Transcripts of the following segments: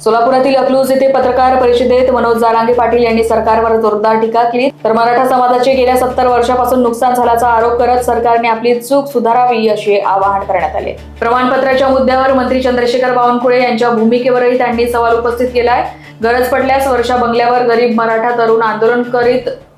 सोलापुरातील अकलूज येथे पत्रकार परिषदेत मनोज जारांगे पाटील यांनी सरकारवर जोरदार टीका केली। तर मराठा समाजाचे गेल्या 70 वर्षापासून नुकसान झाल्याचा आरोप करत सरकारने आपली चूक सुधारावी असे आवाहन करण्यात आले। प्रमाणपत्राच्या मुद्द्यावर मंत्री चंद्रशेखर बावनकुळे यांच्या भूमिकेवरही त्यांनी सवाल उपस्थित केलाय। गरज पडल्यास वर्षा बंगल्यावर गरीब मराठा तरुण आंदोलन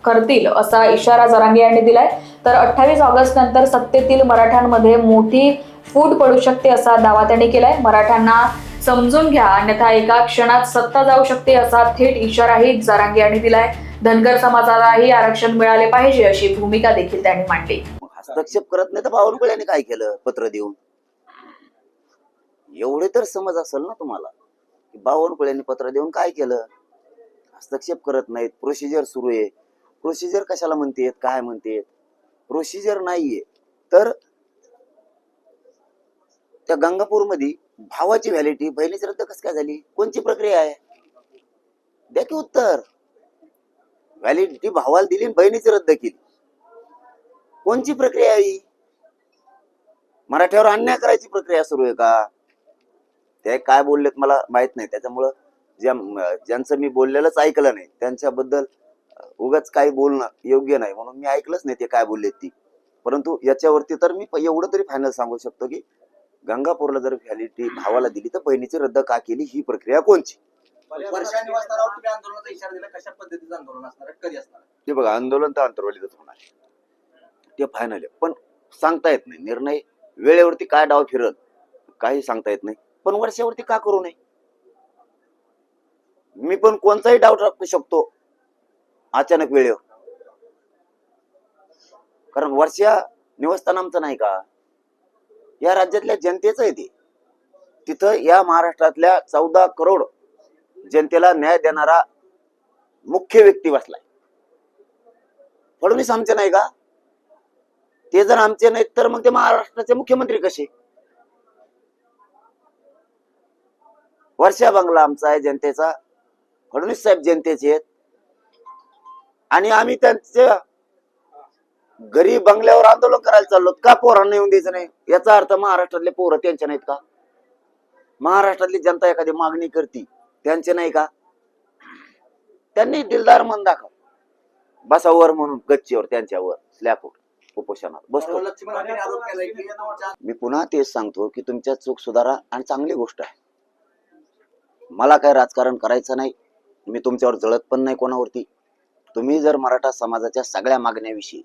करतील असा इशारा जारांगे यांनी दिलाय। तर 28 ऑगस्ट नंतर सत्तेतील मराठ्यांमध्ये मोठी फूट पडू शकते असा दावा त्यांनी केलाय। मराठ्यांना समजून घ्या, अन्यथा एका क्षणात सत्ता जाऊ शकते असा थेट इशाराही जारांगे यांनी दिलाय। धनगर समाजालाही आरक्षण मिळाले पाहिजे अशी भूमिका देखील त्यांनी मांडली। हस्तक्षेप करत नाही तर बावनकुळे यांनी काय केलं? पत्र देऊन एवढे तर समज असेल ना तुम्हाला की बावनकुळे यांनी पत्र देऊन काय केलं? हस्तक्षेप करत नाहीत। प्रोसिजर सुरू आहे। प्रोसिजर कशाला म्हणतेत? काय म्हणतेत? प्रोसिजर नाहीये तर त्या गंगापूर मध्ये भावाची व्हॅलिडिटी बहिणीची रद्द कस काय झाली? कोणची प्रक्रिया आहे? द्या की उत्तर। व्हॅलिडिटी भावाला दिली, बहिणीची रद्द केली, कोणची प्रक्रिया आहे? मराठ्यावर अन्याय करायची प्रक्रिया सुरू आहे का? ते काय बोललेत मला माहित नाही, त्याच्यामुळं ज्यांचं मी बोललेलंच ऐकलं नाही त्यांच्याबद्दल उगाच काही बोलणं योग्य नाही, म्हणून मी ऐकलंच नाही ते काय बोललेत ती। परंतु याच्यावरती तर मी एवढं तरी फायनल सांगू शकतो की गंगापूरला जर व्हॅलिडिटी भावाला दिली तर बहिणीची रद्द का केली, ही प्रक्रिया कोणची? ते बघा, आंदोलन तर अंतरवालीतच होणार, ते फायनल आहे, पण सांगता येत नाही। निर्णय वेळेवरती काय डाव फिरत काही सांगता येत नाही, पण वर्षावरती का करू नये? मी पण कोणताही डाव टाकू शकतो अचानक वेळेवर, कारण वर्षा निवासस्थान आमचं नाही का? या राज्यातल्या जनतेचं आहे ते। तिथं या महाराष्ट्रातल्या 14 करोड जनतेला न्याय देणारा मुख्य व्यक्ती बसलाय। फडणवीस आमचे नाही का? ते जर आमचे नाहीत तर मग ते महाराष्ट्राचे मुख्यमंत्री कसे? वर्षा बंगला आमचा आहे, जनतेचा। फडणवीस साहेब जनतेचे आहेत आणि आम्ही त्यांच्या गरीब बंगल्यावर आंदोलन करायला चाललो का? पोरांना येऊन द्यायचं नाही याचा अर्थ महाराष्ट्रातले पोरं त्यांचे नाहीत का? महाराष्ट्रातली जनता एखादी मागणी करती त्यांचे नाही का? त्यांनी दिलदार मन दाखव, बसावर म्हणून गच्चीवर, त्यांच्यावर स्लॅबवर उपोषणात बसतो। मी पुन्हा तेच सांगतो की तुमच्या चूक सुधारा आणि चांगली गोष्ट आहे। मला काय राजकारण करायचं नाही, मी तुमच्यावर जळत पण नाही कोणावरती। तुम्ही जर मराठा समाजाच्या सगळ्या मागण्याविषयी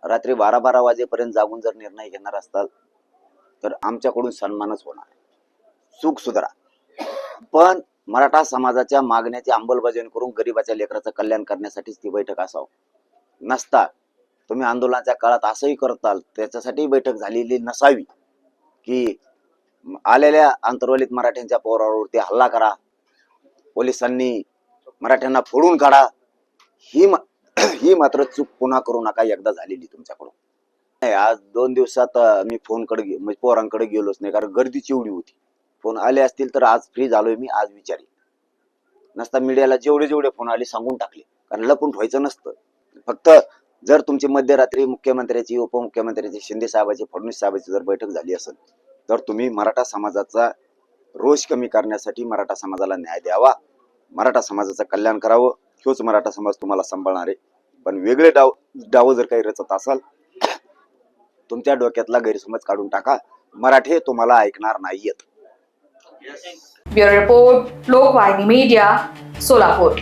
रात्री 12-12 वाजेपर्यंत जागून जर निर्णय घेणार असताल तर आमच्याकडून सन्मानच होणार। चूक सुधारा, पण मराठा समाजाच्या मागण्याची अंमलबजावणी करून गरिबाच्या लेकराचं कल्याण करण्यासाठीच ती बैठक असावं। नसता तुम्ही आंदोलनाच्या काळात असंही करताल, त्याच्यासाठी बैठक झालेली नसावी की आलेल्या आंतरवालीत मराठ्यांच्या पोरावरती हल्ला करा, पोलिसांनी मराठ्यांना फोडून काढा। ही मात्र चूक पुन्हा करू नका, एकदा झालेली तुमच्याकडून। आज 2 दिवसात मी फोनकडे म्हणजे पोरांकडे गेलोच नाही, कारण गर्दीची एवढी होती। फोन आले असतील तर आज फ्री झालोय मी, आज विचारेन। नसता मीडियाला जेवढे फोन आले सांगून टाकले, कारण लपून ठेवायचं नसतं। फक्त जर तुमची मध्यरात्री मुख्यमंत्र्याची, उपमुख्यमंत्र्याची, शिंदे साहेबाची, फडणवीस साहेबाची जर बैठक झाली असेल तर तुम्ही मराठा समाजाचा रोष कमी करण्यासाठी मराठा समाजाला न्याय द्यावा, मराठा समाजाचं कल्याण करावं, तोच मराठा समाज तुम्हाला सांभाळणार आहे। पण वेगळे डाव जर काही रचत असाल, तुमच्या डोक्यातला गैरसमज काढून टाका, मराठे तुम्हाला ऐकणार नाहीयेत। Bureau report, Lokvahini media, Solapur.